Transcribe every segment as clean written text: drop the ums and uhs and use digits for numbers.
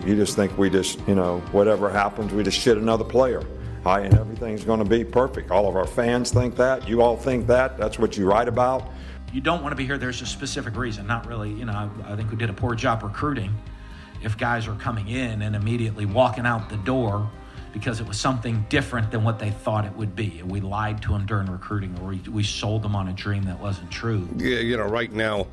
You just think we just, whatever happens, we just shit another player. And everything's going to be perfect. All of our fans think that. You all think that. That's what you write about. You don't want to be here. There's a specific reason. Not really, I think we did a poor job recruiting if guys are coming in and immediately walking out the door because it was something different than what they thought it would be. We lied to them during recruiting, or we sold them on a dream that wasn't true. Yeah, right now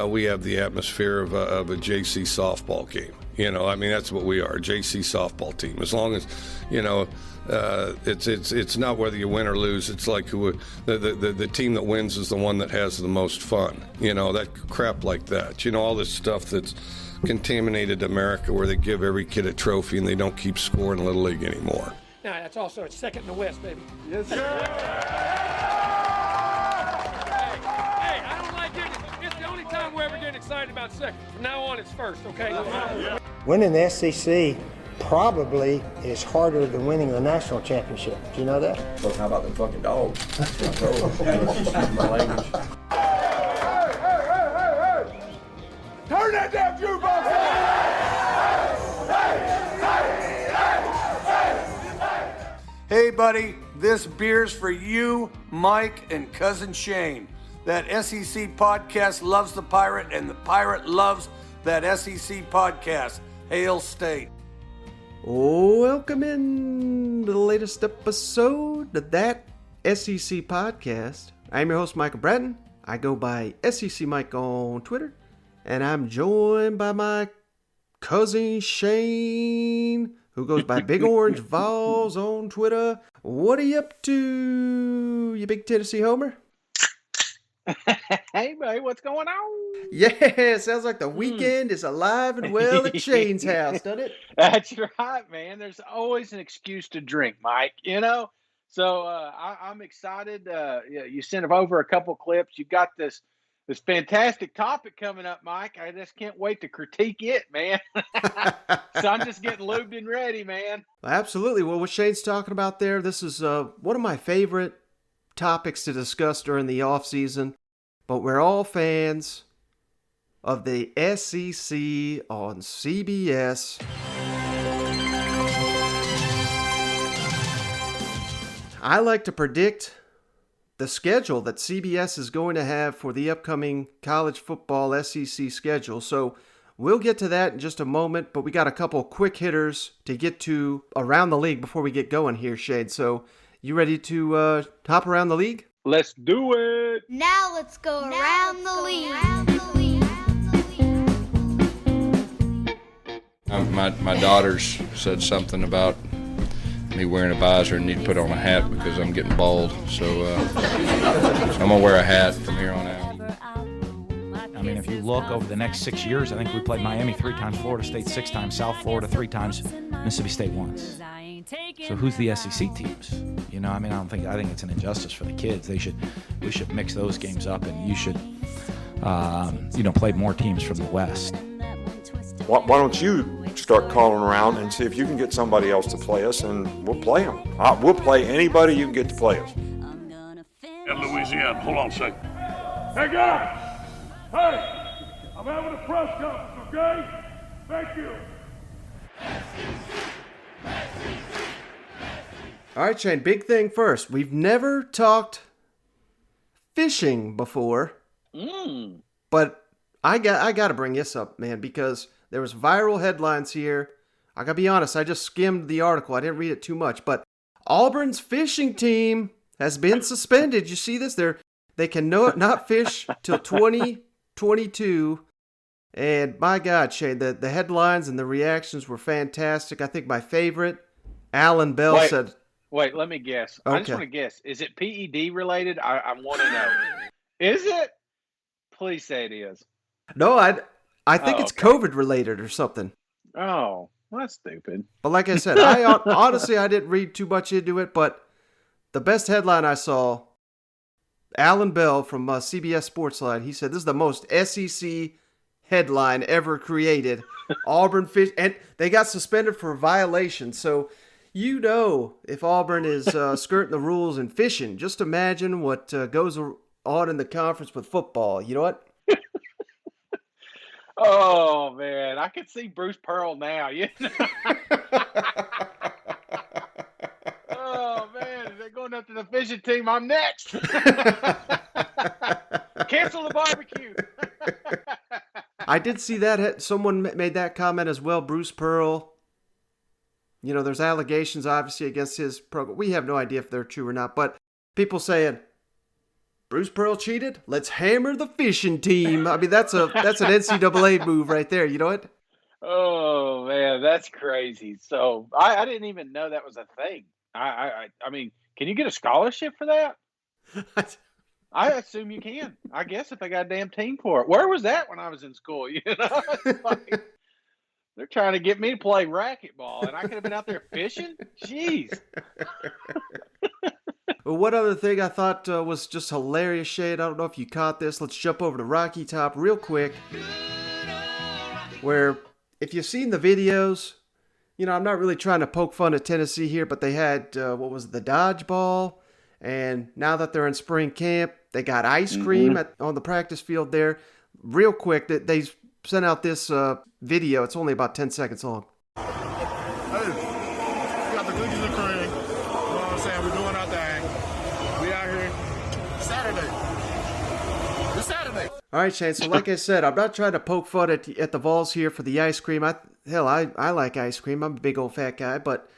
we have the atmosphere of a JC softball game. That's what we are, a JC softball team. As long as, it's not whether you win or lose. It's like the team that wins is the one that has the most fun. That crap like that. All this stuff that's contaminated America, where they give every kid a trophy and they don't keep scoring Little League anymore. Now, that's also it's second in the West, baby. Yes, sir. Hey, I don't like it. It's the only time we're ever getting excited about second. From now on, it's first, okay? Winning the SEC probably is harder than winning the national championship. Do you know that? Well, how about the fucking dogs? My language. Turn that damn jukebox on! Hey, buddy, this beer's for you, Mike, and Cousin Shane. That SEC podcast loves the Pirate, and the Pirate loves that SEC podcast. Hail State. Welcome in to the latest episode of that SEC podcast. I'm your host, Michael Bratton. I go by SEC Mike on Twitter, and I'm joined by my cousin Shane, who goes by Big Orange Vols on Twitter. What are you up to, you big Tennessee homer? Hey, buddy, what's going on? Yeah, sounds like the weekend is alive and well at Shane's house, doesn't it? That's right, man. There's always an excuse to drink, Mike, So I'm excited. You sent over a couple clips. You've got this fantastic topic coming up, Mike. I just can't wait to critique it, man. So I'm just getting lubed and ready, man. Absolutely. Well, what Shane's talking about there, this is one of my favorite topics to discuss during the off season, but we're all fans of the SEC on CBS. I like to predict the schedule that CBS is going to have for the upcoming college football SEC schedule. So we'll get to that in just a moment, but we got a couple quick hitters to get to around the league before we get going here, Shade. So you ready to hop around the league? Let's do it. Now let's go around the league. My daughters said something about me wearing a visor and need to put on a hat because I'm getting bald. So I'm going to wear a hat from here on out. I mean, if you look over the next 6 years, I think we played Miami 3 times, Florida State 6 times, South Florida 3 times, Mississippi State once. So who's the SEC teams? I think it's an injustice for the kids. We should mix those games up, and you should, play more teams from the West. Why don't you start calling around and see if you can get somebody else to play us, and we'll play them. We'll play anybody you can get to play us. In Louisiana, hold on a second. Hey guys! Hey! I'm having a press conference, okay? Thank you. All right, Shane, big thing first. We've never talked fishing before, but I got to bring this up, man, because there was viral headlines here. I got to be honest, I just skimmed the article. I didn't read it too much, but Auburn's fishing team has been suspended. You see this? They can not fish till 2022. And my God, Shane, the headlines and the reactions were fantastic. I think my favorite, Alan Bell said... Wait, let me guess. Okay. I just want to guess. Is it PED related? I want to know. Is it? Please say it is. No, I think it's COVID related or something. Oh, well, that's stupid. But like I said, honestly, I didn't read too much into it, but the best headline I saw, Alan Bell from CBS Sportsline, he said, this is the most SEC headline ever created. Auburn fish, and they got suspended for a violation. So, if Auburn is skirting the rules in fishing, just imagine what goes on in the conference with football. You know what? Oh man, I can see Bruce Pearl now. You know? Oh man, they're going up to the fishing team. I'm next. Cancel the barbecue. I did see that someone made that comment as well. Bruce Pearl. You know, there's allegations obviously against his program. We have no idea if they're true or not, but people saying Bruce Pearl cheated. Let's hammer the fishing team. I mean, that's an NCAA move right there. You know what? Oh man, that's crazy. So I didn't even know that was a thing. I mean, can you get a scholarship for that? I assume you can. I guess if they got a damn team for it. Where was that when I was in school? You know, it's like, they're trying to get me to play racquetball, and I could have been out there fishing. Jeez. Well, one other thing I thought was just hilarious, Shane. I don't know if you caught this. Let's jump over to Rocky Top real quick. Where, if you've seen the videos, you know, I'm not really trying to poke fun at Tennessee here, but they had, the dodgeball. And now that they're in spring camp, they got ice cream on the practice field there. Real quick, they sent out this video. It's only about 10 seconds long. Hey, we got the cookies and cream. You know what I'm saying? We're doing our thing. We out here Saturday. It's Saturday. All right, Shane. So like I said, I'm not trying to poke fun at the Vols here for the ice cream. I like ice cream. I'm a big old fat guy. But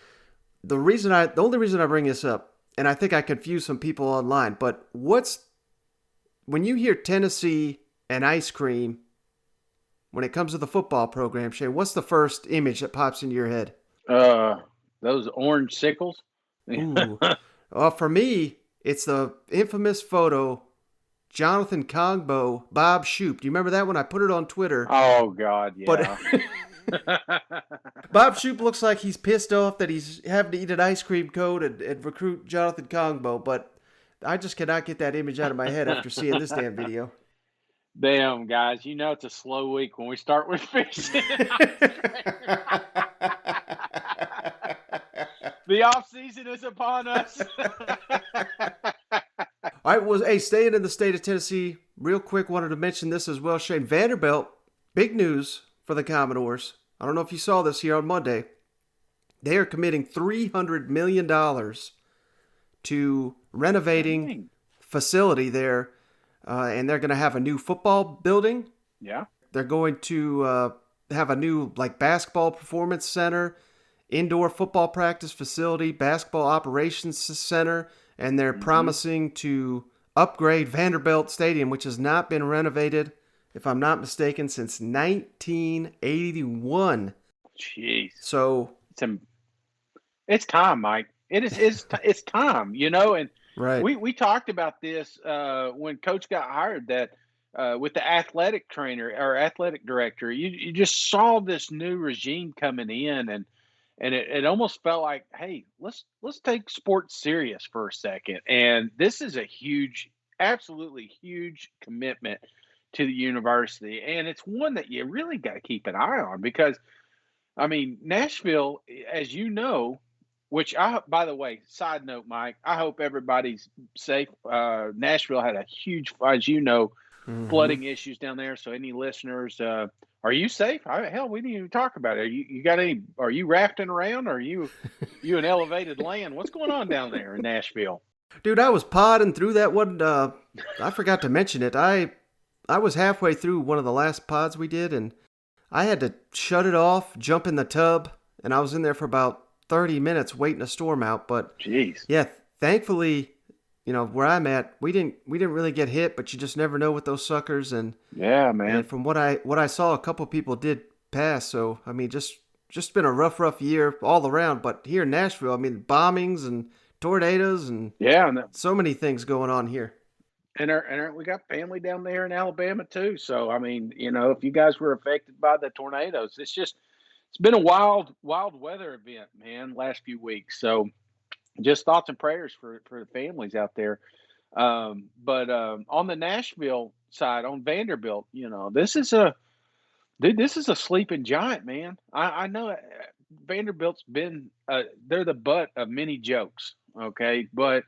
the only reason I bring this up, and I think I confuse some people online, but when you hear Tennessee and ice cream, when it comes to the football program, Shane, what's the first image that pops into your head? Those orange sickles. Ooh. Well, for me, it's the infamous photo, Jonathan Kongbo, Bob Shoop. Do you remember that one? I put it on Twitter. Oh, God, yeah. But Bob Shoop looks like he's pissed off that he's having to eat an ice cream cone and recruit Jonathan Kongbo, but I just cannot get that image out of my head after seeing this damn video. Damn, guys, you know it's a slow week when we start with fishing. The off season is upon us. All right, staying in the state of Tennessee, real quick, wanted to mention this as well, Shane. Vanderbilt, big news for the Commodores. I don't know if you saw this here on Monday. They are committing $300 million to renovating facility there. And they're going to have a new football building. Yeah. They're going to have a new basketball performance center, indoor football practice facility, basketball operations center, and they're promising to upgrade Vanderbilt Stadium, which has not been renovated, if I'm not mistaken, since 1981. Jeez. So it's time, Mike. It's time, you know, and right. We talked about this when Coach got hired, that with the athletic trainer or athletic director, you just saw this new regime coming in, and it almost felt like, hey, let's take sports serious for a second. And this is a absolutely huge commitment to the university, and it's one that you really got to keep an eye on because, I mean, Nashville, as you know. Which by the way, side note, Mike, I hope everybody's safe. Nashville had a huge, as you know, flooding issues down there. So any listeners, are you safe? Hell, we didn't even talk about it. Are you rafting around? Or are you in elevated land? What's going on down there in Nashville? Dude, I was podding through that one. I forgot to mention it. I was halfway through one of the last pods we did, and I had to shut it off, jump in the tub, and I was in there for about 30 minutes waiting a storm out. But jeez, yeah, thankfully, you know, where I'm at, we didn't really get hit, but you just never know with those suckers. And yeah, man, and from what I saw, a couple people did pass. So I mean, just been a rough year all around. But here in Nashville, I mean, bombings and tornadoes and so many things going on here. And we got family down there in Alabama too. So I mean, you know, if you guys were affected by the tornadoes, it's been a wild weather event, man, last few weeks. So just thoughts and prayers for the families out there. But on the Nashville side, on Vanderbilt, you know, this is a sleeping giant, man. I know Vanderbilt's been, they're the butt of many jokes. Okay. But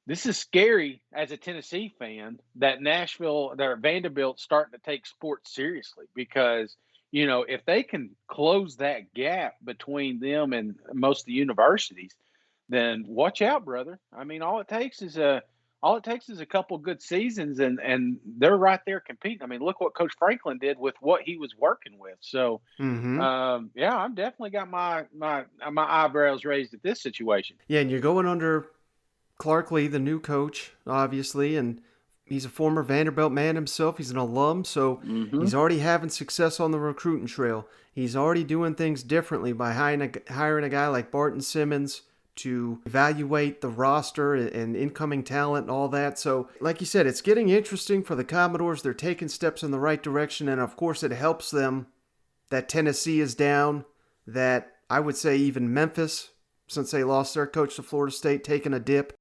this is scary as a Tennessee fan that Vanderbilt's starting to take sports seriously because, if they can close that gap between them and most of the universities, then watch out, brother. I mean, all it takes is a couple good seasons and they're right there competing. I mean, look what Coach Franklin did with what he was working with. So, yeah, I'm definitely got my eyebrows raised at this situation. Yeah, and you're going under Clark Lee, the new coach, obviously, and he's a former Vanderbilt man himself. He's an alum, so he's already having success on the recruiting trail. He's already doing things differently by hiring a guy like Barton Simmons to evaluate the roster and incoming talent and all that. So, like you said, it's getting interesting for the Commodores. They're taking steps in the right direction, and of course it helps them that Tennessee is down, that I would say even Memphis, since they lost their coach to Florida State, taking a dip.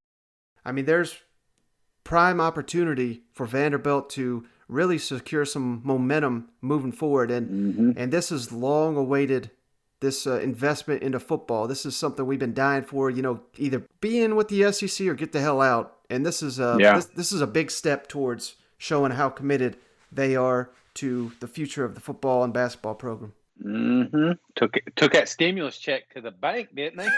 I mean, there's prime opportunity for Vanderbilt to really secure some momentum moving forward. And this is long awaited, this investment into football. This is something we've been dying for, either be in with the SEC or get the hell out. And this is this is a big step towards showing how committed they are to the future of the football and basketball program. Took that stimulus check to the bank, didn't they?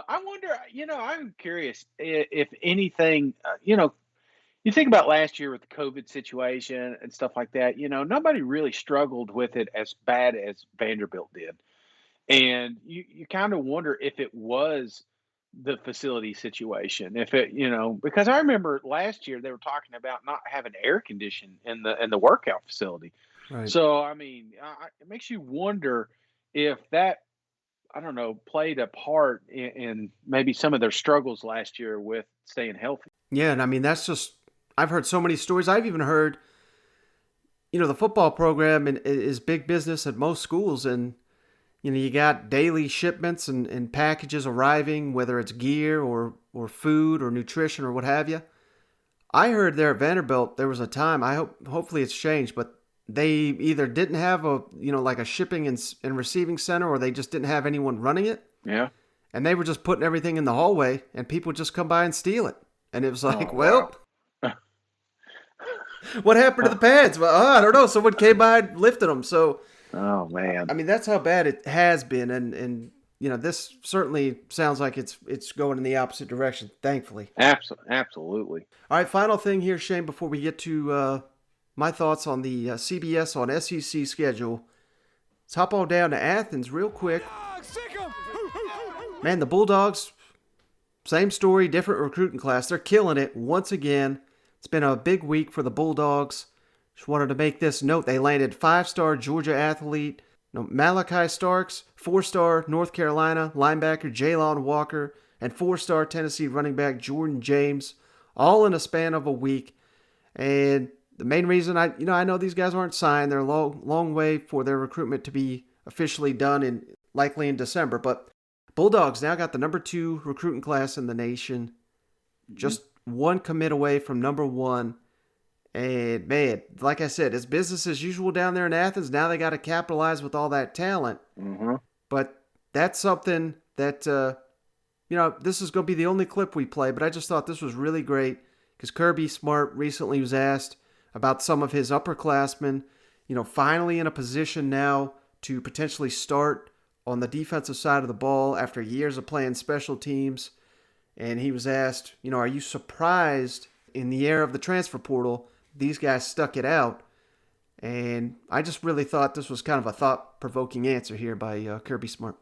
I wonder, I'm curious if anything, you think about last year with the COVID situation and stuff like that, nobody really struggled with it as bad as Vanderbilt did. And you kind of wonder if it was the facility situation, if it, because I remember last year they were talking about not having air conditioning in the workout facility. Right. So, I mean, it makes you wonder if that, I don't know, played a part in maybe some of their struggles last year with staying healthy. Yeah, and I mean, I've heard so many stories. I've even heard, the football program is big business at most schools, and, you got daily shipments and packages arriving, whether it's gear or food or nutrition or what have you. I heard there at Vanderbilt, there was a time, hopefully it's changed, but they either didn't have like a shipping and receiving center, or they just didn't have anyone running it. Yeah. And they were just putting everything in the hallway, and people would just come by and steal it. And it was like, wow. What happened to the pads? Well, I don't know. Someone came by and lifted them. So, oh man. I mean, that's how bad it has been. And this certainly sounds like it's going in the opposite direction, thankfully. Absolutely. All right, final thing here, Shane, before we get to my thoughts on the CBS on SEC schedule. Let's hop on down to Athens real quick. Man, the Bulldogs, same story, different recruiting class. They're killing it once again. It's been a big week for the Bulldogs. Just wanted to make this note. They landed 5-star Georgia athlete Malachi Starks, 4-star North Carolina linebacker Jalon Walker, and 4-star Tennessee running back Jordan James, all in a span of a week. And the main reason I know these guys aren't signed. They're a long way for their recruitment to be officially done likely in December. But Bulldogs now got the number 2 recruiting class in the nation. Just one commit away from number 1. And man, like I said, it's business as usual down there in Athens. Now they got to capitalize with all that talent. But that's something that, this is going to be the only clip we play. But I just thought this was really great because Kirby Smart recently was asked about some of his upperclassmen, finally in a position now to potentially start on the defensive side of the ball after years of playing special teams. And he was asked, are you surprised in the era of the transfer portal, these guys stuck it out? And I just really thought this was kind of a thought-provoking answer here by Kirby Smart.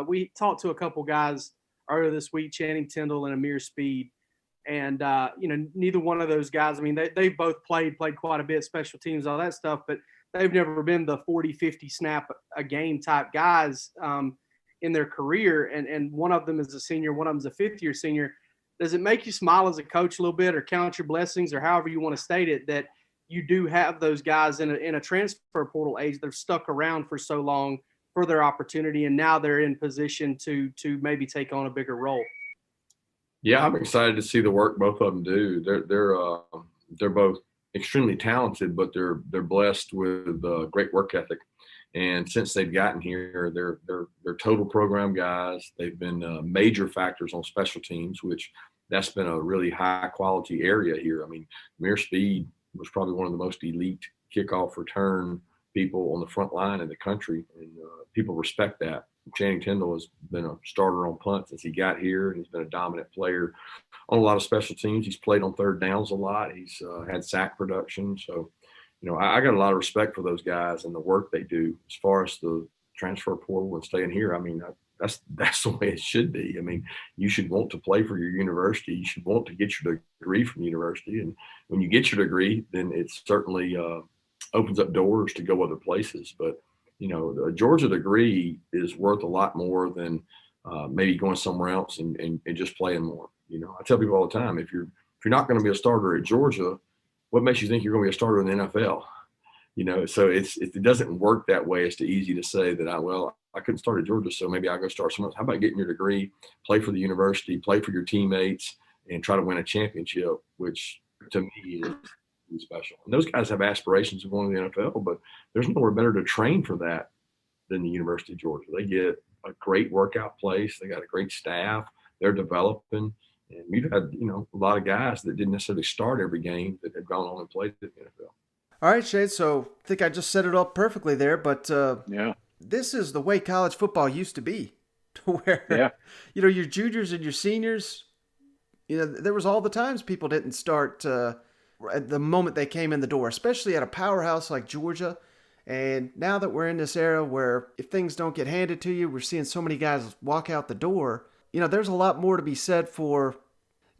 We talked to a couple guys earlier this week, Channing Tindall and Amir Speed. And, neither one of those guys, I mean, they've both played quite a bit, special teams, all that stuff, but they've never been the 40, 50 snap a game type guys in their career. And one of them is a senior, one of them's a fifth-year senior. Does it make you smile as a coach a little bit or count your blessings or however you want to state it that you do have those guys in a transfer portal age that have stuck around for so long for their opportunity and now they're in position to maybe take on a bigger role? Yeah, I'm excited to see the work both of them do. They're both extremely talented, but they're blessed with great work ethic. And since they've gotten here, they're total program guys. They've been major factors on special teams, which that's been a really high quality area here. I mean, Amir Speed was probably one of the most elite kickoff return people on the front line in the country, and people respect that. Channing Tindall has been a starter on punt since he got here, and he's been a dominant player on a lot of special teams. He's played on third downs a lot. He's had sack production. So, I got a lot of respect for those guys and the work they do. As far as the transfer portal and staying here, I mean, that's the way it should be. I mean, you should want to play for your university. You should want to get your degree from university. And when you get your degree, then it certainly opens up doors to go other places. But, a Georgia degree is worth a lot more than maybe going somewhere else and just playing more. I tell people all the time, if you're not going to be a starter at Georgia, what makes you think you're going to be a starter in the NFL? So it doesn't work that way. It's too easy to say that I couldn't start at Georgia, so maybe I'll go start somewhere else. How about getting your degree, play for the university, play for your teammates, and try to win a championship, which to me is special. And those guys have aspirations of going to the NFL, but there's nowhere better to train for that than the University of Georgia. They get a great workout place. They got a great staff. They're developing. And we've had, a lot of guys that didn't necessarily start every game that have gone on and played at the NFL. All right, Shade, so I think I just set it up perfectly there, but yeah, this is the way college football used to be, to where, your juniors and your seniors, there was all the times people didn't start at the moment they came in the door, especially at a powerhouse like Georgia. And now that we're in this era where if things don't get handed to you, we're seeing so many guys walk out the door. There's a lot more to be said for,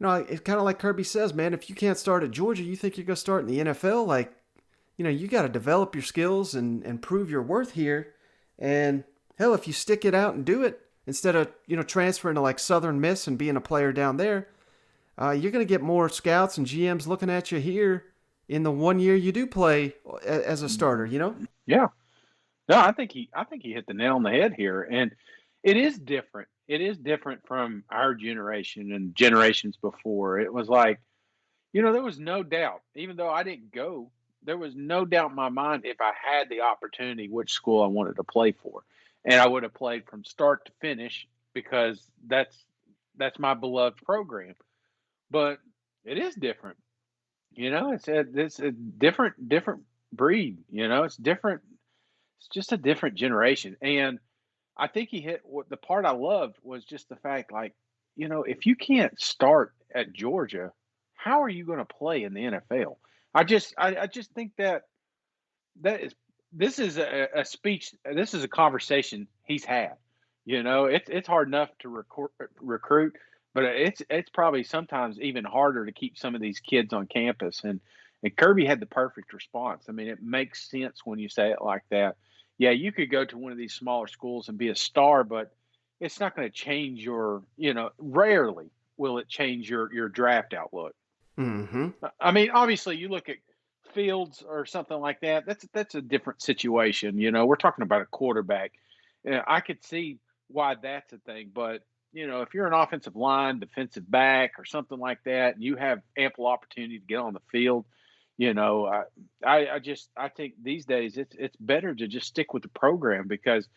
it's kind of like Kirby says, man, if you can't start at Georgia, you think you're going to start in the NFL? Like, you got to develop your skills and prove your worth here. And hell, if you stick it out and do it, instead of, transferring to like Southern Miss and being a player down there, you're going to get more scouts and GMs looking at you here in the 1 year you do play as a starter, Yeah. No, I think he hit the nail on the head here. And it is different. It is different from our generation and generations before. It was like, there was no doubt, even though I didn't go, there was no doubt in my mind if I had the opportunity which school I wanted to play for. And I would have played from start to finish because that's my beloved program. But it is different. It's a different breed, it's different. It's just a different generation. And I think he hit what the part I loved was just the fact, like, if you can't start at Georgia, how are you going to play in the NFL? I just think this is a speech. This is a conversation he's had. It's hard enough to recruit, but it's probably sometimes even harder to keep some of these kids on campus. And Kirby had the perfect response. I mean, it makes sense when you say it like that. Yeah, you could go to one of these smaller schools and be a star, but it's not going to change your, rarely will it change your draft outlook. Mm-hmm. I mean, obviously, you look at Fields or something like that. That's a different situation. We're talking about a quarterback. I could see why that's a thing, but if you're an offensive line, defensive back, or something like that, and you have ample opportunity to get on the field, I think these days it's better to just stick with the program because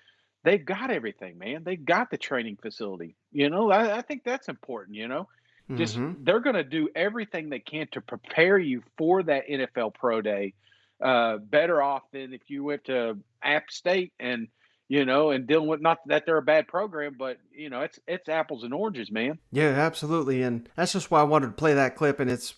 they've got everything, man. They've got the training facility. I think that's important. Just they're going to do everything they can to prepare you for that NFL Pro Day. Better off than if you went to App State and dealing with, not that they're a bad program, but it's apples and oranges, man. Yeah, absolutely. And that's just why I wanted to play that clip. And it's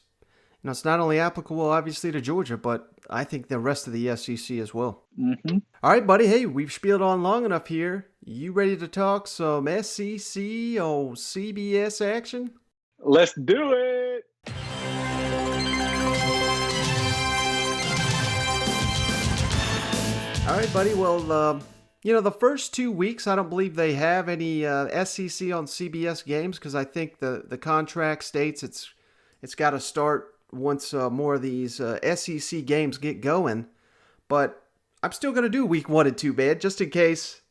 not only applicable obviously to Georgia, but I think the rest of the SEC as well. Mm-hmm. All right, buddy. Hey, we've spieled on long enough here. You ready to talk some SEC or CBS action? Let's do it. All right, buddy. Well, the first 2 weeks, I don't believe they have any SEC on CBS games because I think the contract states it's got to start once more of these SEC games get going. But I'm still going to do week 1 and 2, man, just in case.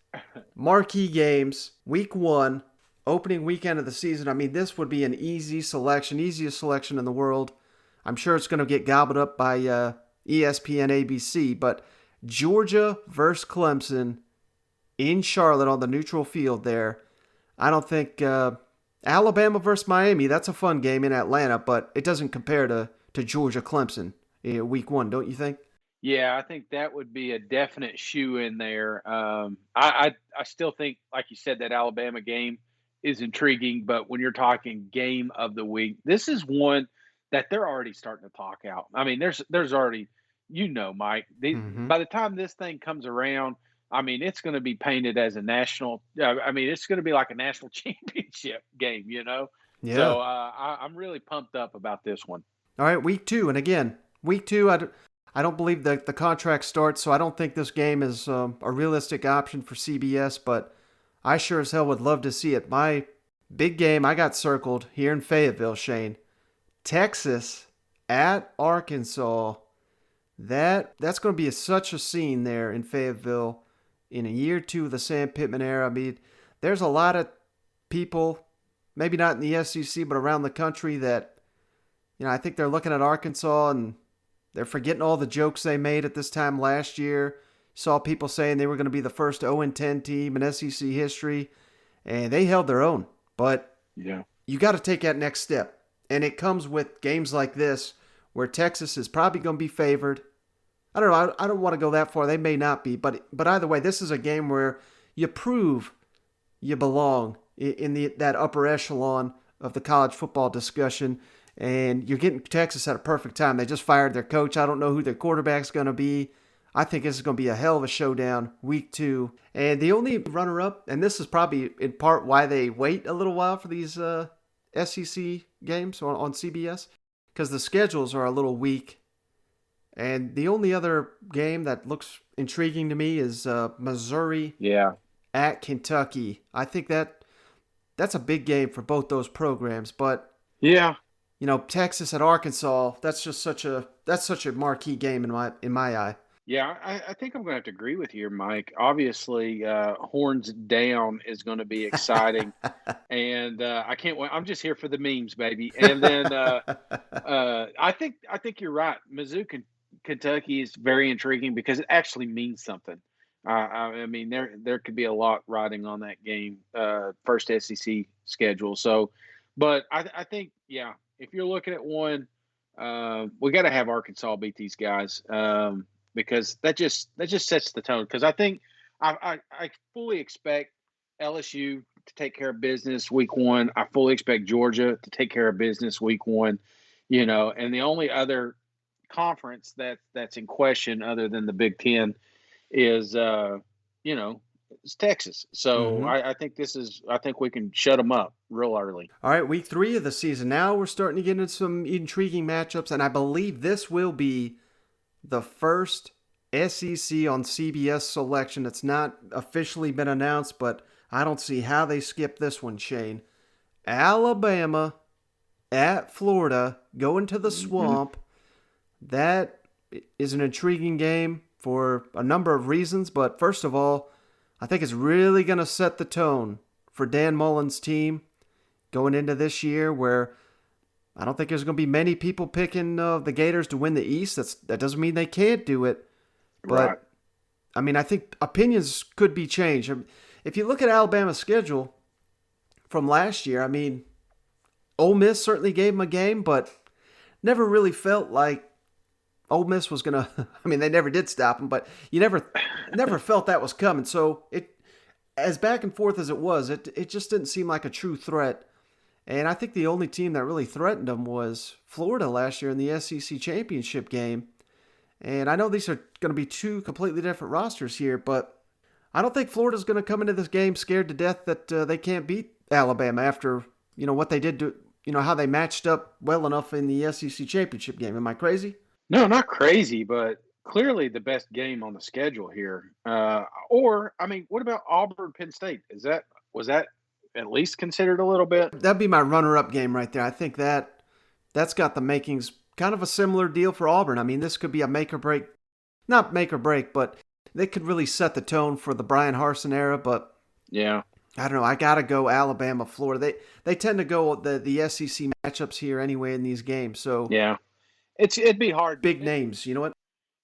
Marquee games, week 1, opening weekend of the season. I mean, this would be an easiest selection in the world. I'm sure it's going to get gobbled up by ESPN, ABC, but Georgia versus Clemson in Charlotte on the neutral field there. I don't think Alabama versus Miami, that's a fun game in Atlanta, but it doesn't compare to Georgia-Clemson week 1, don't you think? Yeah, I think that would be a definite shoe in there. I still think, like you said, that Alabama game is intriguing, but when you're talking game of the week, this is one that they're already starting to talk out. I mean, there's already, Mike, by the time this thing comes around, I mean, it's going to be painted as a national. I mean, it's going to be like a national championship game, Yeah. So I'm really pumped up about this one. All right, week 2, and again, week 2, I don't believe that the contract starts, so I don't think this game is a realistic option for CBS, but I sure as hell would love to see it. My big game I got circled here in Fayetteville, Shane. Texas at Arkansas. That's going to be such a scene there in Fayetteville in a year or two of the Sam Pittman era. I mean, there's a lot of people, maybe not in the SEC, but around the country that, I think they're looking at Arkansas and they're forgetting all the jokes they made at this time last year. Saw people saying they were going to be the first 0-10 team in SEC history, and they held their own. But you got to take that next step, and it comes with games like this where Texas is probably going to be favored. I don't know. I don't want to go that far. They may not be, but either way, this is a game where you prove you belong in that upper echelon of the college football discussion. And you're getting Texas at a perfect time. They just fired their coach. I don't know who their quarterback's going to be. I think this is going to be a hell of a showdown week 2. And the only runner-up, and this is probably in part why they wait a little while for these SEC games on CBS, because the schedules are a little weak. And the only other game that looks intriguing to me is Missouri at Kentucky. I think that's a big game for both those programs. But Texas at Arkansas, that's such a marquee game in my eye. Yeah, I think I'm going to have to agree with you, Mike. Obviously, horns down is going to be exciting, and I can't wait. I'm just here for the memes, baby. And then I think you're right. Mizzou, Kentucky is very intriguing because it actually means something. I mean, there could be a lot riding on that game, first SEC schedule. So, but I think, if you're looking at one, we got to have Arkansas beat these guys because that just sets the tone. Because I think I fully expect LSU to take care of business week 1. I fully expect Georgia to take care of business week 1. And the only other conference that's in question other than the Big Ten is it's Texas. So I think we can shut them up real early. All right, week 3 of the season. Now we're starting to get into some intriguing matchups, and I believe this will be the first SEC on CBS selection. It's not officially been announced, but I don't see how they skip this one, Shane. Alabama at Florida, going to the swamp. That is an intriguing game for a number of reasons, but first of all, I think it's really going to set the tone for Dan Mullen's team going into this year, where I don't think there's going to be many people picking the Gators to win the East. That doesn't mean they can't do it. But, I mean, I think opinions could be changed. If you look at Alabama's schedule from last year, I mean, Ole Miss certainly gave them a game, but never really felt like Ole Miss was going to, I mean, they never did stop them, but you never felt that was coming. So as back and forth as it was, it just didn't seem like a true threat. And I think the only team that really threatened them was Florida last year in the SEC championship game. And I know these are going to be 2 completely different rosters here, but I don't think Florida's going to come into this game scared to death that they can't beat Alabama after, what they did to, how they matched up well enough in the SEC championship game. Am I crazy? No, not crazy, but clearly the best game on the schedule here. What about Auburn, Penn State? Was that at least considered a little bit? That'd be my runner-up game right there. I think that's got the makings, kind of a similar deal for Auburn. I mean, this could be a make or break, not make or break, but they could really set the tone for the Brian Harsin era. But I don't know. I gotta go Alabama, Florida. They tend to go the SEC matchups here anyway in these games. So it'd be hard. Big names, you know what?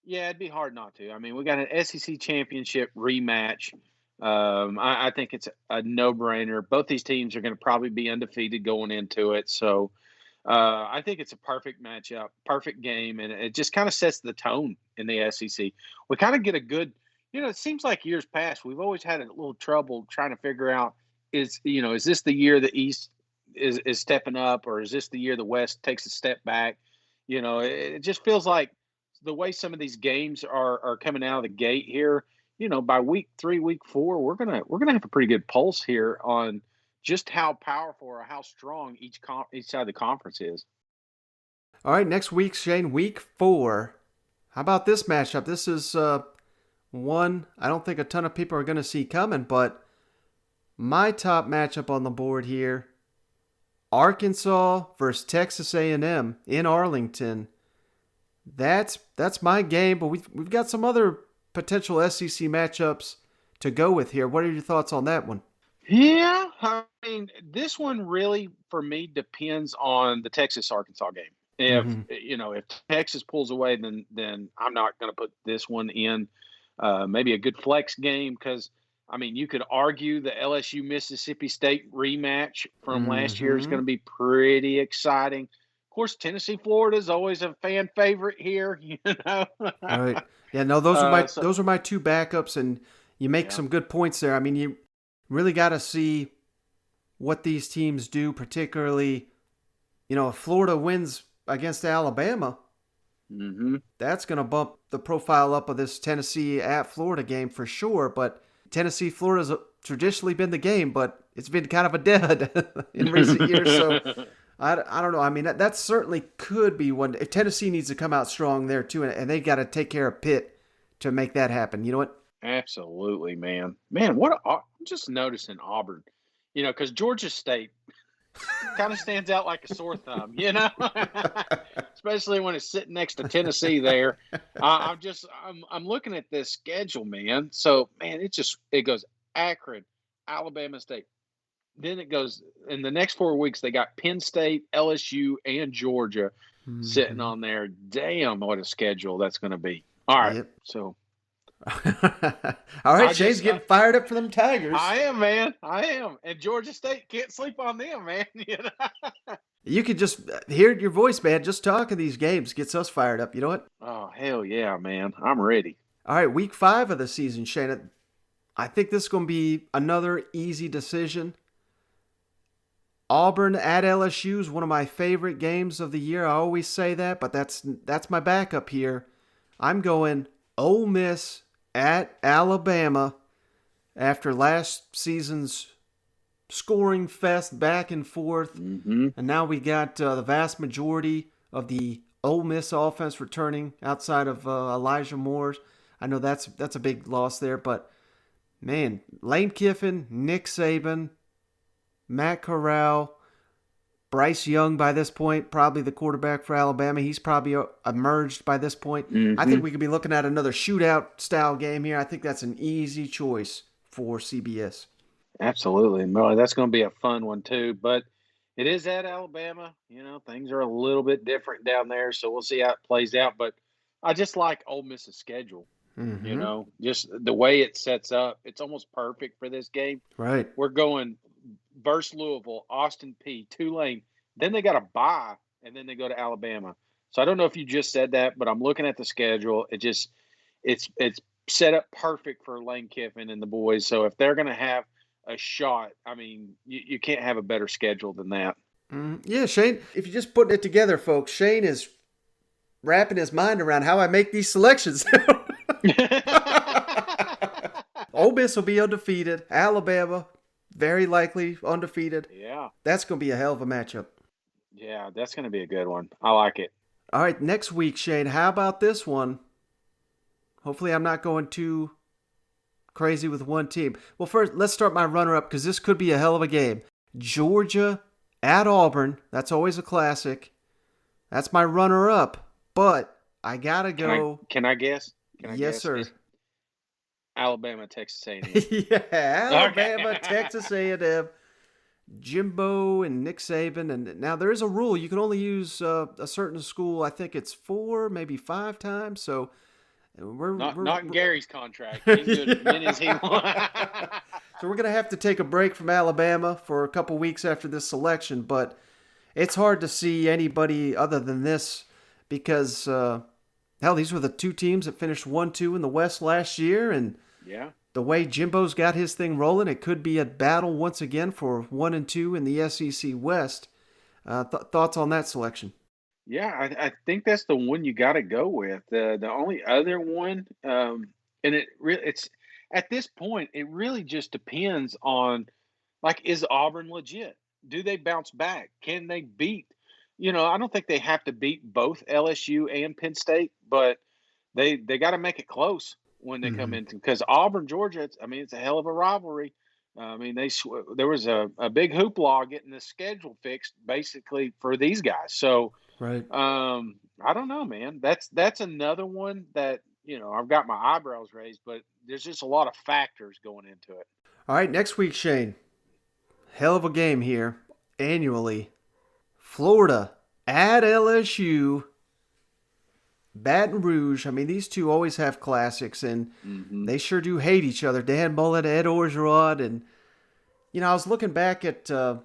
Yeah, it'd be hard not to. I mean, we got an SEC championship rematch. I think it's a no-brainer. Both these teams are going to probably be undefeated going into it. So I think it's a perfect matchup, perfect game, and it just kind of sets the tone in the SEC. We kind of get a good, it seems like years past, we've always had a little trouble trying to figure out is this the year the East is stepping up, or is this the year the West takes a step back? It just feels like the way some of these games are coming out of the gate here, by week 3, week 4, we're gonna have a pretty good pulse here on just how powerful or how strong each side of the conference is. All right, next week, Shane, week 4. How about this matchup? This is one I don't think a ton of people are going to see coming, but my top matchup on the board here, Arkansas versus Texas A&M in Arlington. That's my game, but we've got some other potential SEC matchups to go with here. What are your thoughts on that one? Yeah, I mean, this one really, for me, depends on the Texas-Arkansas game. If Texas pulls away, then I'm not going to put this one in. Maybe a good flex game because, I mean, you could argue the LSU-Mississippi State rematch from last year is going to be pretty exciting. Of course, Tennessee-Florida is always a fan favorite here, All right. Yeah, no, those are my two backups, and you make some good points there. I mean, you really got to see what these teams do, particularly, if Florida wins against Alabama, that's going to bump the profile up of this Tennessee at Florida game for sure. But Tennessee-Florida's traditionally been the game, but it's been kind of a dud in recent years. So I don't know. I mean, that certainly could be one. If Tennessee needs to come out strong there too, and they got to take care of Pitt to make that happen. You know what? Absolutely, man. I'm just noticing Auburn, because Georgia State kind of stands out like a sore thumb, especially when it's sitting next to Tennessee there. I'm looking at this schedule, man. So, man, it goes Akron, Alabama State. Then it goes in the next 4 weeks, they got Penn State, LSU, and Georgia sitting on there. Damn, what a schedule that's going to be. All right. Yep. So. All right, Shane's getting fired up for them Tigers. I am, man. I am. And Georgia State can't sleep on them, man. You could just hear your voice, man. Just talking these games gets us fired up. You know what? Oh, hell yeah, man. I'm ready. All right, week 5 of the season, Shane. I think this is going to be another easy decision. Auburn at LSU is one of my favorite games of the year. I always say that, but that's my backup here. I'm going Ole Miss at Alabama after last season's scoring fest back and forth. And now we got the vast majority of the Ole Miss offense returning outside of Elijah Moore's. I know that's a big loss there, but man, Lane Kiffin, Nick Saban, Matt Corral, Bryce Young by this point, probably the quarterback for Alabama. He's probably emerged by this point. I think we could be looking at another shootout-style game here. I think that's an easy choice for CBS. Absolutely. No, that's going to be a fun one, too. But it is at Alabama. Things are a little bit different down there, so we'll see how it plays out. But I just like Ole Miss's schedule. Just the way it sets up. It's almost perfect for this game. Right. We're going versus Louisville, Austin Peay, Tulane. Then they got a bye, and then they go to Alabama. So I don't know if you just said that, but I'm looking at the schedule. It's set up perfect for Lane Kiffin and the boys. So if they're going to have a shot, I mean, you can't have a better schedule than that. Yeah, Shane, if you're just putting it together, folks, Shane is wrapping his mind around how I make these selections. Ole Miss will be undefeated. Alabama, very likely undefeated. Yeah. That's going to be a hell of a matchup. Yeah, that's going to be a good one. I like it. All right, next week, Shane, how about this one? Hopefully I'm not going too crazy with one team. Well, first, let's start my runner-up because this could be a hell of a game. Georgia at Auburn. That's always a classic. That's my runner-up, but I got to go. Can I guess? Yes, sir. Alabama, Texas A&M. Yeah, Alabama, Texas A&M, Jimbo and Nick Saban. And now there is a rule. You can only use a certain school, I think it's 4, maybe 5 times. So Not in Gary's contract. He did as many as he wants. So we're going to have to take a break from Alabama for a couple weeks after this selection, but it's hard to see anybody other than this because, hell, these were the two teams that finished 1-2 in the West last year, and yeah, the way Jimbo's got his thing rolling, it could be a battle once again for 1 and 2 in the SEC West. Thoughts on that selection? Yeah, I think that's the one you got to go with. The only other one, and it's at this point, it really just depends on, like, is Auburn legit? Do they bounce back? Can they beat? I don't think they have to beat both LSU and Penn State, but they got to make it close when they come in, because Auburn, Georgia, it's a hell of a rivalry. There was a big hoopla getting the schedule fixed basically for these guys. So, right. I don't know, man. That's another one that, I've got my eyebrows raised, but there's just a lot of factors going into it. All right, next week, Shane. Hell of a game here annually. Florida at LSU. Baton Rouge. These two always have classics, and they sure do hate each other. Dan Mullen, Ed Orgeron, and I was looking back at I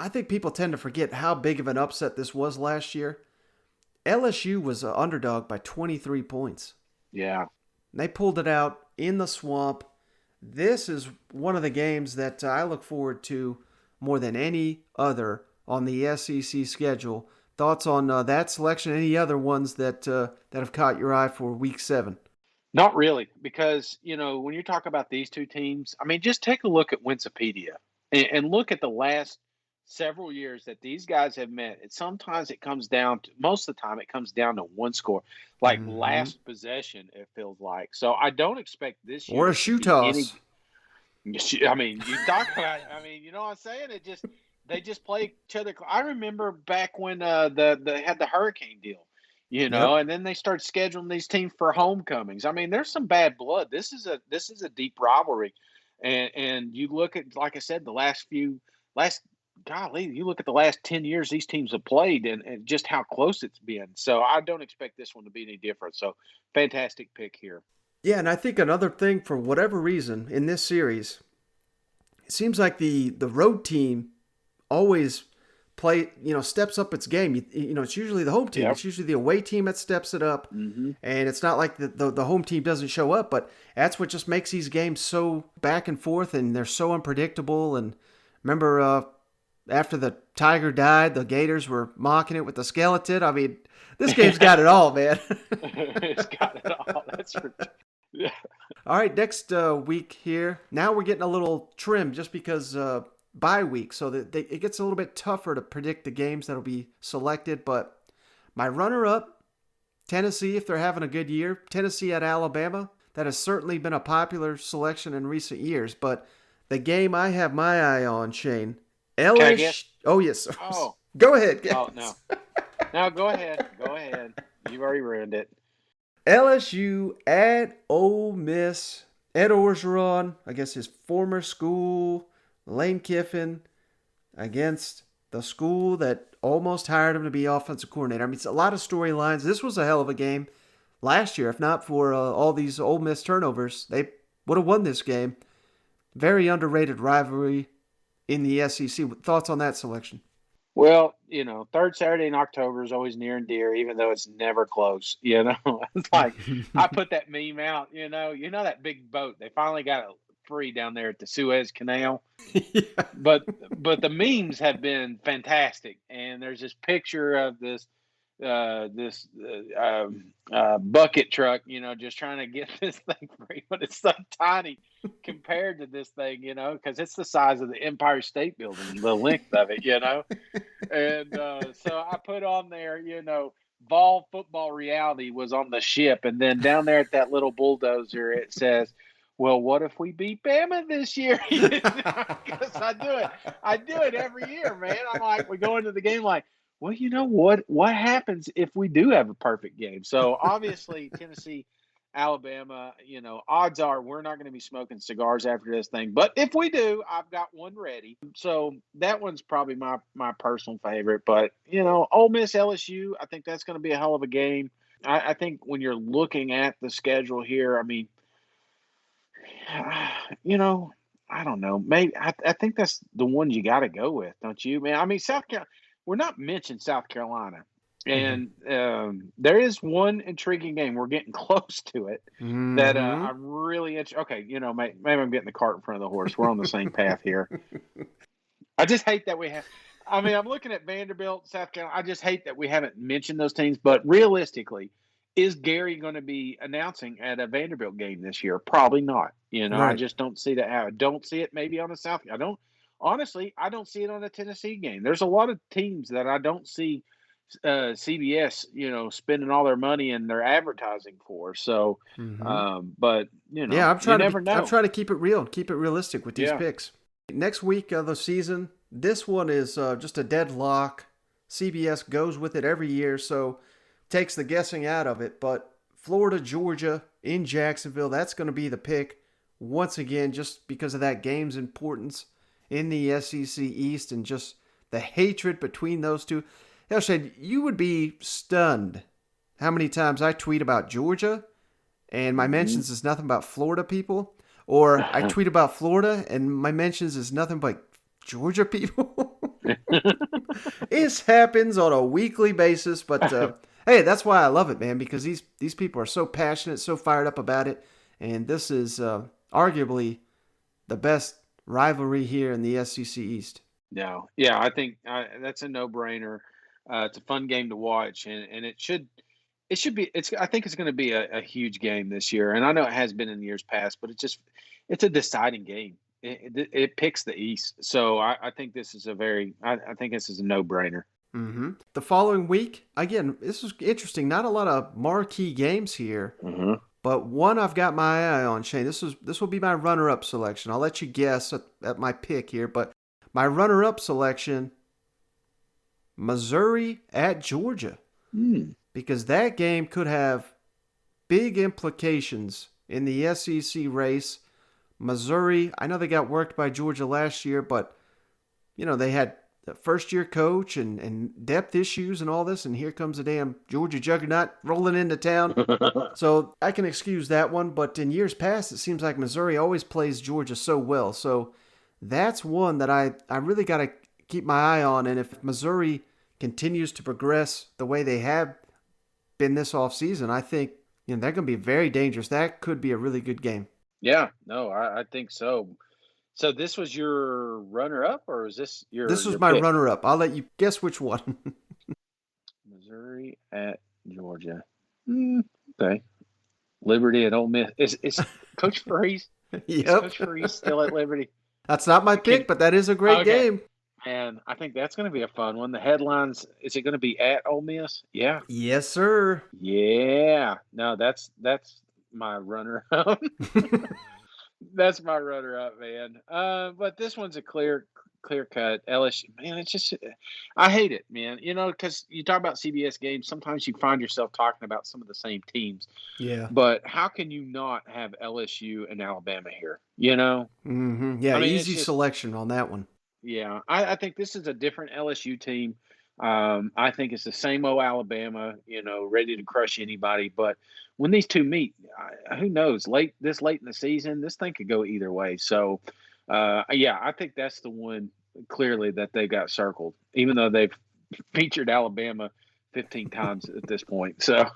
think people tend to forget how big of an upset this was last year. LSU was an underdog by 23 points. Yeah. They pulled it out in the swamp. This is one of the games that I look forward to more than any other on the SEC schedule. Thoughts on that selection? Any other ones that have caught your eye for Week 7? Not really, because, when you talk about these two teams, just take a look at Wikipedia and look at the last several years that these guys have met. Sometimes it comes down to, most of the time, it comes down to one score, like last possession, it feels like. So I don't expect this year. Or a shoe toss. You talk about, you know what I'm saying? They just play each other. I remember back when they had the hurricane deal, and then they started scheduling these teams for homecomings. There's some bad blood. This is a deep rivalry, and you look at, like I said, you look at the last 10 years these teams have played and just how close it's been. So I don't expect this one to be any different. So fantastic pick here. Yeah, and I think another thing, for whatever reason, in this series, it seems like the road team always steps up its game. It's usually the home team. Yep. It's usually the away team that steps it up. And it's not like the home team doesn't show up, but that's what just makes these games so back and forth, and they're so unpredictable. And remember, after the Tiger died, the Gators were mocking it with the skeleton. This game's got it all, man. It's got it all. That's for yeah. All right, next week here. Now we're getting a little trim just because bye week, so that it gets a little bit tougher to predict the games that'll be selected. But my runner-up, Tennessee, if they're having a good year. Tennessee at Alabama. That has certainly been a popular selection in recent years. But the game I have my eye on, Shane. LSU. Oh, yes. Oh. Go ahead. Guys. Oh, no. No, go ahead. Go ahead. You've already ruined it. LSU at Ole Miss. Ed Orgeron, I guess his former school, Lane Kiffin, against the school that almost hired him to be offensive coordinator. It's a lot of storylines. This was a hell of a game last year. If not for all these Ole Miss turnovers, they would have won this game. Very underrated rivalry in the SEC. Thoughts on that selection? Well, third Saturday in October is always near and dear, even though it's never close. It's like I put that meme out. That big boat. They finally got it free down there at the Suez Canal. Yeah. But the memes have been fantastic, and there's this picture of this bucket truck, just trying to get this thing free, but it's so tiny compared to this thing, because it's the size of the Empire State Building, the length of it, and so I put on there, Vol Football Reality was on the ship, and then down there at that little bulldozer it says, well, what if we beat Bama this year? Because I do it every year, man. I'm like, we go into the game like, well, what happens if we do have a perfect game? So obviously Tennessee, Alabama, odds are we're not going to be smoking cigars after this thing. But if we do, I've got one ready. So that one's probably my personal favorite. But, Ole Miss, LSU, I think that's going to be a hell of a game. I think when you're looking at the schedule here, I mean, you know, I don't know. Maybe I think that's the one you got to go with, don't you, man? I mean, South Carolina. We're not mentioning South Carolina, and there is one intriguing game. We're getting close to it that I'm really interested. Okay, maybe I'm getting the cart in front of the horse. We're on the same path here. I just hate that we have. I mean, I'm looking at Vanderbilt, South Carolina. I just hate that we haven't mentioned those teams. But realistically, is Gary going to be announcing at a Vanderbilt game this year? Probably not. I Right. just don't see that. I don't see it maybe on the South. I don't see it on a Tennessee game. There's a lot of teams that I don't see CBS, spending all their money and their advertising for. So, but Yeah, you never know. I'm trying to keep it real, keep it realistic with these Yeah. picks. Next week of the season, this one is just a deadlock. CBS goes with it every year, so takes the guessing out of it. But Florida, Georgia in Jacksonville, that's going to be the pick once again, just because of that game's importance in the SEC East and just the hatred between those two. Hell, Shane, you would be stunned how many times I tweet about Georgia and my mentions is nothing but Florida people. Or I tweet about Florida and my mentions is nothing but Georgia people. It happens on a weekly basis, but hey, that's why I love it, man, because these people are so passionate, so fired up about it, and this is arguably the best rivalry here in the SEC East. No, yeah, I think that's a no-brainer. It's a fun game to watch, and it should be. I think it's going to be a huge game this year, and I know it has been in years past, but it's a deciding game. It picks the East, so I think this is I think this is a no-brainer. Mm-hmm. The following week, again, this is interesting. Not a lot of marquee games here, but one I've got my eye on, Shane. This will be my runner-up selection. I'll let you guess at my pick here, but my runner-up selection, Missouri at Georgia, because that game could have big implications in the SEC race. Missouri, I know they got worked by Georgia last year, but they had a first-year coach and depth issues and all this, and here comes a damn Georgia juggernaut rolling into town. So I can excuse that one, but in years past, it seems like Missouri always plays Georgia so well. So that's one that I really got to keep my eye on, and if Missouri continues to progress the way they have been this offseason, I think they're going to be very dangerous. That could be a really good game. Yeah, no, I think so. So this was your runner-up, or is this your? This was your my pick? runner-up. I'll let you guess which one. Missouri at Georgia. Okay. Liberty at Ole Miss. Is Coach Freeze? Yep. Is Coach Freeze still at Liberty? That's not my pick, but that is a great game. And I think that's going to be a fun one. The headlines, is it going to be at Ole Miss? Yeah. Yes, sir. Yeah. No, that's my runner-up. That's my runner-up, man. But this one's a clear cut. LSU, man, it's just, I hate it, man. Because you talk about CBS games, sometimes you find yourself talking about some of the same teams. Yeah. But how can you not have LSU and Alabama here? Mm-hmm. Yeah, I mean, easy selection on that one. Yeah, I think this is a different LSU team. I think it's the same old Alabama, ready to crush anybody. But when these two meet, who knows? Late in the season, this thing could go either way. So, yeah, I think that's the one clearly that they got circled, even though they've featured Alabama 15 times at this point. So,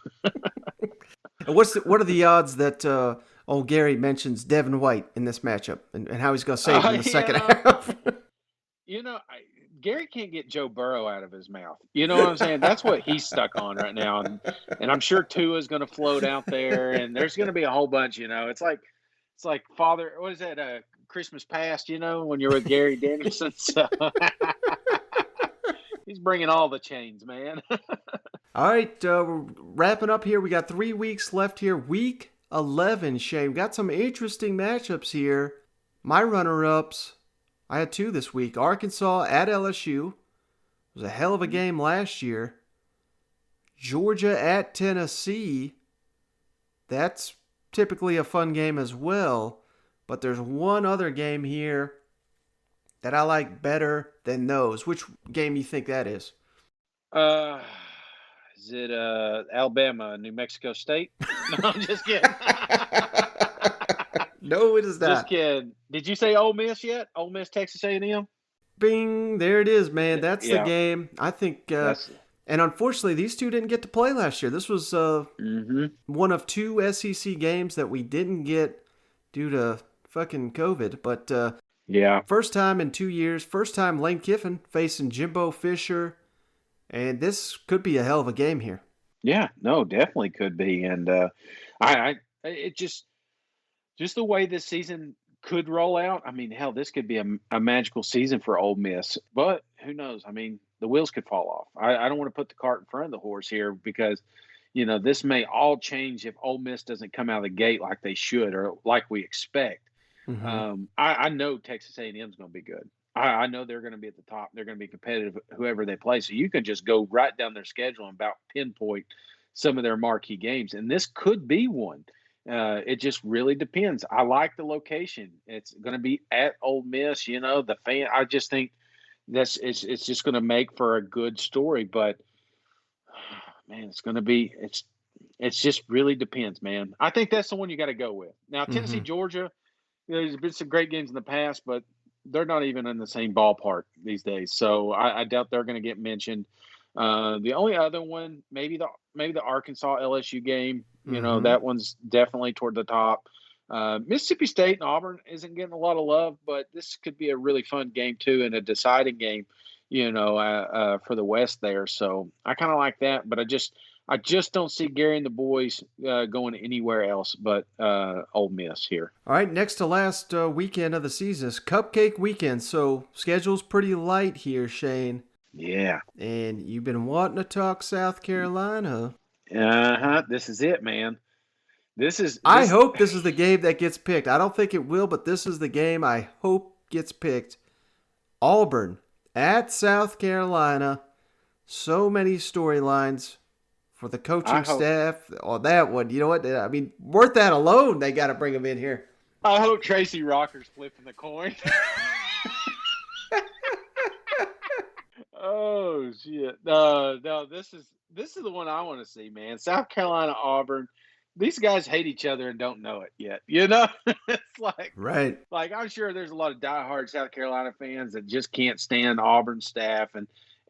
what are the odds that old Gary mentions Devin White in this matchup and how he's going to save him in the second half? Gary can't get Joe Burrow out of his mouth. You know what I'm saying? That's what he's stuck on right now. And I'm sure Tua's going to float out there, and there's going to be a whole bunch, It's like Father, what is that, Christmas Past, when you're with Gary Danielson. So he's bringing all the chains, man. All right, we're wrapping up here. We got 3 weeks left here. Week 11, Shane. We got some interesting matchups here. My runner-ups, I had 2 this week. Arkansas at LSU. It was a hell of a game last year. Georgia at Tennessee. That's typically a fun game as well. But there's one other game here that I like better than those. Which game you think that is? Is it Alabama, New Mexico State? No, I'm just kidding. No, it is not. Just kidding. Did you say Ole Miss yet? Ole Miss, Texas A&M? Bing, there it is, man. That's the game. I think, and unfortunately, these two didn't get to play last year. This was one of two SEC games that we didn't get due to fucking COVID. But first time in 2 years, first time Lane Kiffin facing Jimbo Fisher, and this could be a hell of a game here. Yeah, no, definitely could be. And it just the way this season could roll out. I mean, hell, this could be a magical season for Ole Miss. But who knows? I mean, the wheels could fall off. I don't want to put the cart in front of the horse here because, this may all change if Ole Miss doesn't come out of the gate like they should or like we expect. Mm-hmm. I know Texas A&M is going to be good. I know they're going to be at the top. They're going to be competitive, whoever they play. So you can just go right down their schedule and about pinpoint some of their marquee games. And this could be one. It just really depends. I like the location. It's going to be at Ole Miss. The fan. I just think it's just going to make for a good story. But man, it's going to be. It's just really depends, man. I think that's the one you got to go with. Now, Tennessee, Georgia. There's been some great games in the past, but they're not even in the same ballpark these days. So I doubt they're going to get mentioned. The only other one, maybe the Arkansas LSU game. That one's definitely toward the top. Mississippi State and Auburn isn't getting a lot of love, but this could be a really fun game too and a deciding game, for the West there. So I kind of like that, but I just don't see Gary and the boys going anywhere else but Ole Miss here. All right, next to last weekend of the season is Cupcake Weekend, so schedule's pretty light here, Shane. Yeah. And you've been wanting to talk South Carolina. This is it, man. I hope this is the game that gets picked. I don't think it will, but this is the game I hope gets picked. Auburn at South Carolina. So many storylines for the coaching staff on that one. You know what? I mean, worth that alone, they got to bring them in here. I hope Tracy Rocker's flipping the coin. Oh shit! No, this is the one I want to see, man. South Carolina, Auburn. These guys hate each other and don't know it yet. It's like right. Like I'm sure there's a lot of diehard South Carolina fans that just can't stand Auburn staff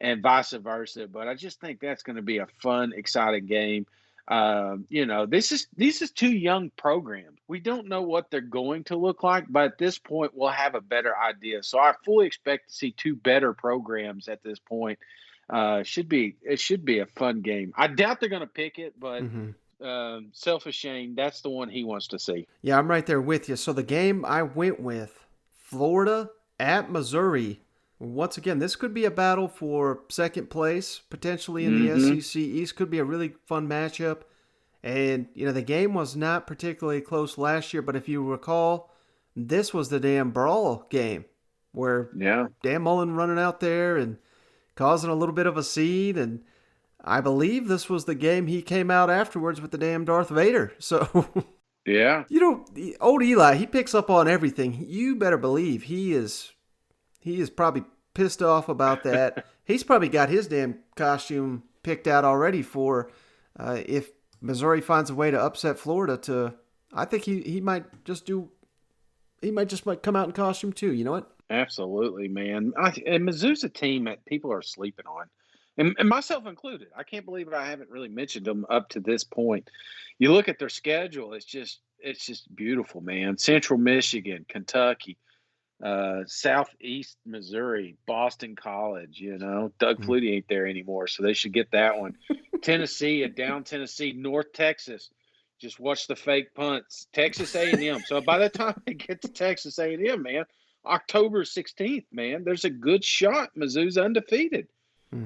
and vice versa. But I just think that's going to be a fun, exciting game. This is two young programs. We don't know what they're going to look like, but at this point, we'll have a better idea. So I fully expect to see two better programs at this point. It should be a fun game. I doubt they're going to pick it, but selfish Shane, that's the one he wants to see. Yeah, I'm right there with you. So the game I went with, Florida at Missouri. Once again, this could be a battle for second place, potentially in the SEC East. Could be a really fun matchup. And, the game was not particularly close last year, but if you recall, this was the damn brawl game where Dan Mullen running out there and causing a little bit of a scene. And I believe this was the game he came out afterwards with the damn Darth Vader. So, yeah. Old Eli, he picks up on everything. You better believe he is probably pissed off about that. He's probably got his damn costume picked out already for if Missouri finds a way to upset Florida. I think he might just come out in costume too. You know what? Absolutely, man. And Mizzou's a team that people are sleeping on, and myself included. I can't believe I haven't really mentioned them up to this point. You look at their schedule; it's just beautiful, man. Central Michigan, Kentucky. Southeast Missouri, Boston College, Doug Flutie ain't there anymore, so they should get that one. Tennessee, down Tennessee, North Texas. Just watch the fake punts. Texas A&M. So by the time they get to Texas A&M, man, October 16th, man, there's a good shot Mizzou's undefeated.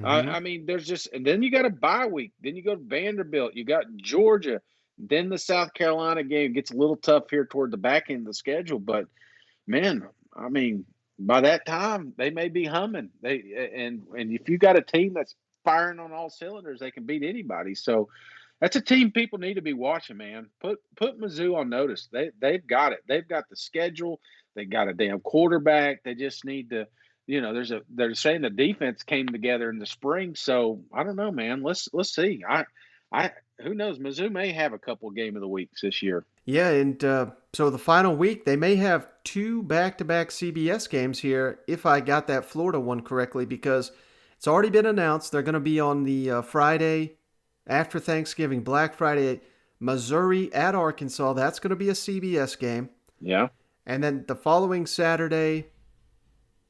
I mean, and then you got a bye week. Then you go to Vanderbilt. You got Georgia. Then the South Carolina game gets a little tough here toward the back end of the schedule, but man, I mean, by that time they may be humming. And if you got a team that's firing on all cylinders, they can beat anybody. So that's a team people need to be watching, man. Put Mizzou on notice. They've got it. They've got the schedule. They got a damn quarterback. They just need to they're saying the defense came together in the spring. So I don't know, man. Let's see. Who knows? Mizzou may have a couple game of the weeks this year. Yeah, and so the final week, they may have 2 back-to-back CBS games here, if I got that Florida one correctly, because it's already been announced they're going to be on the Friday after Thanksgiving, Black Friday, Missouri at Arkansas. That's going to be a CBS game. Yeah. And then the following Saturday,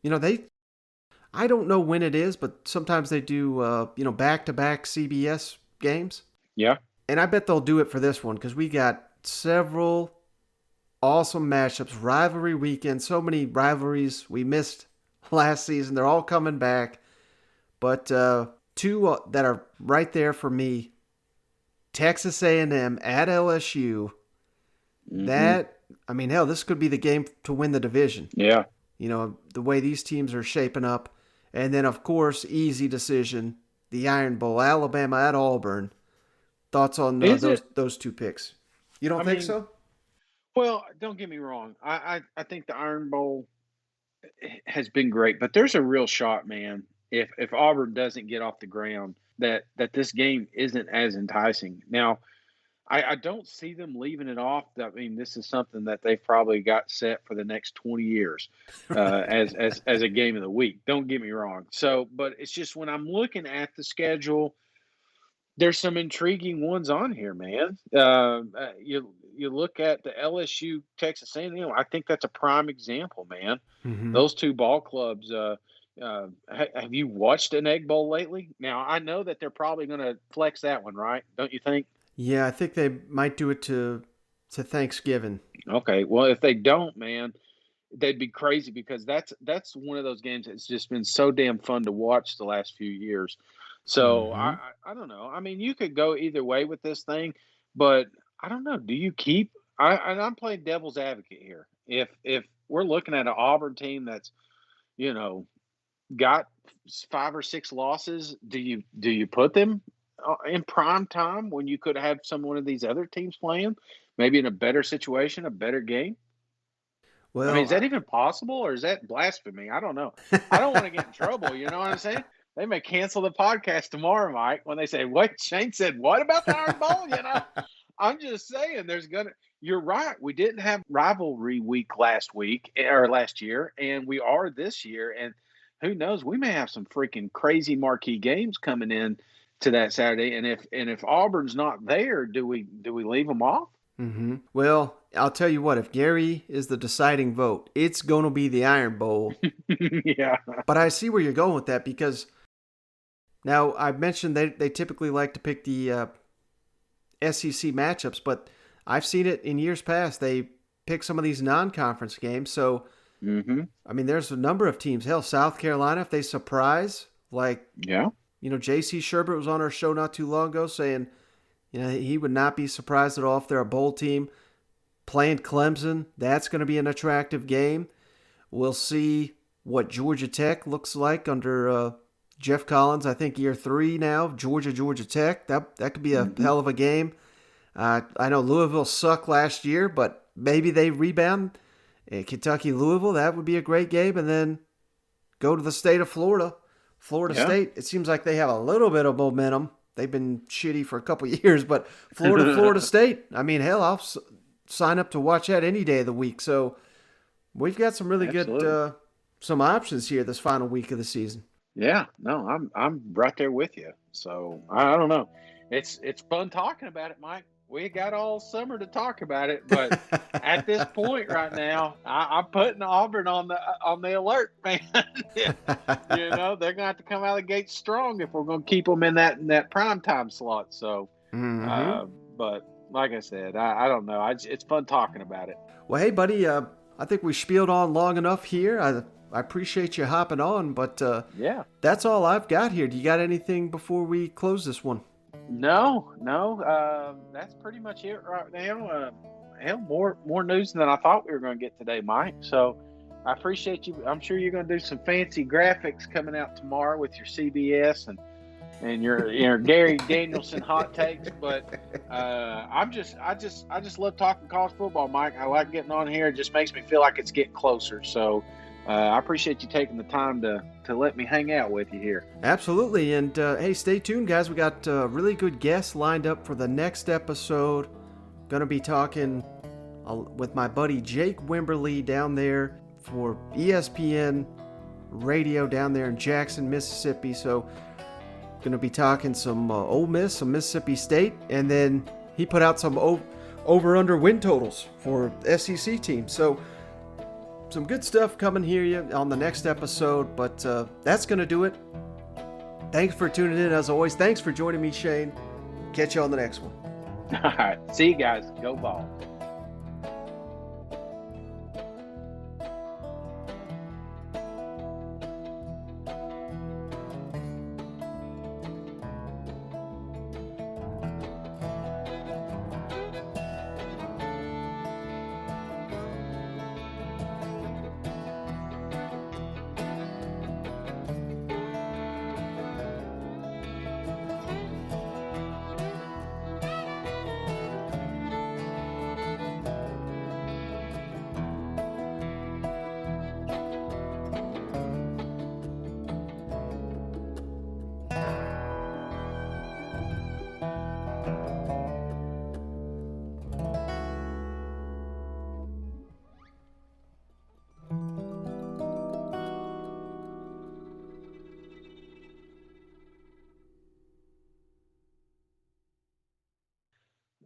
I don't know when it is, but sometimes they do, back-to-back CBS games. Yeah. And I bet they'll do it for this one because we got several awesome matchups, rivalry weekend, so many rivalries we missed last season. They're all coming back. But 2 that are right there for me, Texas A&M at LSU. Mm-hmm. This could be the game to win the division. Yeah. The way these teams are shaping up. And then, of course, easy decision, the Iron Bowl, Alabama at Auburn. Thoughts on those 2 picks? You don't think so? Well, don't get me wrong. I think the Iron Bowl has been great, but there's a real shot, man, if Auburn doesn't get off the ground, that this game isn't as enticing. Now, I don't see them leaving it off. I mean, this is something that they've probably got set for the next 20 years as a game of the week. Don't get me wrong. So, but it's just when I'm looking at the schedule, there's some intriguing ones on here, man. You look at the LSU Texas A&M. I think that's a prime example, man. Mm-hmm. Those 2 ball clubs. Have you watched an Egg Bowl lately? Now I know that they're probably going to flex that one, right? Don't you think? Yeah, I think they might do it to Thanksgiving. Okay, well, if they don't, man, they'd be crazy because that's one of those games that's just been so damn fun to watch the last few years. So I don't know. I mean, you could go either way with this thing, but I don't know. Do you keep? I'm playing devil's advocate here. If we're looking at an Auburn team that's, got 5 or 6 losses, do you put them in prime time when you could have one of these other teams playing, maybe in a better situation, a better game? Well, I mean, is that even possible, or is that blasphemy? I don't know. I don't want to get in trouble. You know what I'm saying? They may cancel the podcast tomorrow, Mike, when they say, "What Shane said? What about the Iron Bowl?" I'm just saying, you're right. We didn't have rivalry week last year, and we are this year. And who knows? We may have some freaking crazy marquee games coming in to that Saturday. And if Auburn's not there, do we leave them off? Mm-hmm. Well, I'll tell you what. If Gary is the deciding vote, it's going to be the Iron Bowl. Yeah. But I see where you're going with that because now I mentioned they typically like to pick the SEC matchups, but I've seen it in years past. They pick some of these non-conference games. So, I mean, there's a number of teams. Hell, South Carolina, if they surprise, J.C. Sherbert was on our show not too long ago saying, he would not be surprised at all if they're a bowl team. Playing Clemson, that's going to be an attractive game. We'll see what Georgia Tech looks like under Jeff Collins. I think year 3 now, Georgia Tech. That could be a hell of a game. I know Louisville sucked last year, but maybe they rebound. Kentucky, Louisville, that would be a great game. And then go to the state of Florida. Florida State, it seems like they have a little bit of momentum. They've been shitty for a couple of years, but Florida State, I mean, hell, I'll sign up to watch that any day of the week. So we've got some really good some options here this final week of the season. Yeah, no, I'm right there with you. So I don't know. It's fun talking about it, Mike. We got all summer to talk about it, but at this point right now, I'm putting Auburn on the alert, man. They're gonna have to come out of the gate strong if we're gonna keep them in that prime time slot. So, but like I said, I don't know. It's fun talking about it. Well, hey, buddy, I think we spieled on long enough here. I appreciate you hopping on, but that's all I've got here. Do you got anything before we close this one? No, that's pretty much it right now. More news than I thought we were going to get today, Mike. So I appreciate you. I'm sure you're going to do some fancy graphics coming out tomorrow with your CBS and your Gary Danielson hot takes. But I just love talking college football, Mike. I like getting on here. It just makes me feel like it's getting closer. So I appreciate you taking the time to let me hang out with you here. Absolutely. And hey, stay tuned, guys. We got really good guests lined up for the next episode. Going to be talking with my buddy Jake Wimberly down there for ESPN Radio down there in Jackson, Mississippi. So going to be talking some Ole Miss, some Mississippi State, and then he put out some over-under win totals for SEC teams. So some good stuff coming here on the next episode, but that's going to do it. Thanks for tuning in as always. Thanks for joining me, Shane. Catch you on the next one. All right. See you guys. Go Ball.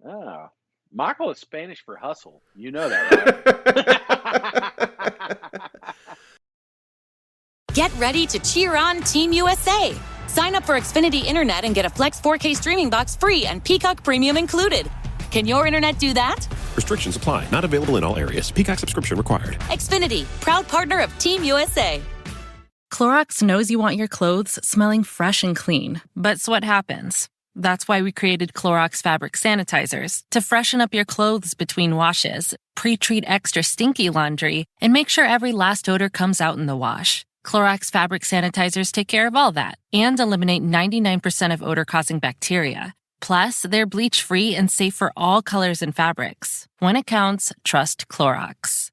Ah, Michael is Spanish for hustle. You know that, right? Get ready to cheer on Team USA. Sign up for Xfinity Internet and get a Flex 4K streaming box free and Peacock Premium included. Can your internet do that? Restrictions apply. Not available in all areas. Peacock subscription required. Xfinity, proud partner of Team USA. Clorox knows you want your clothes smelling fresh and clean, but what happens? That's why we created Clorox fabric sanitizers to freshen up your clothes between washes, pre-treat extra stinky laundry, and make sure every last odor comes out in the wash. Clorox fabric sanitizers take care of all that and eliminate 99% of odor-causing bacteria. Plus, they're bleach-free and safe for all colors and fabrics. When it counts, trust Clorox.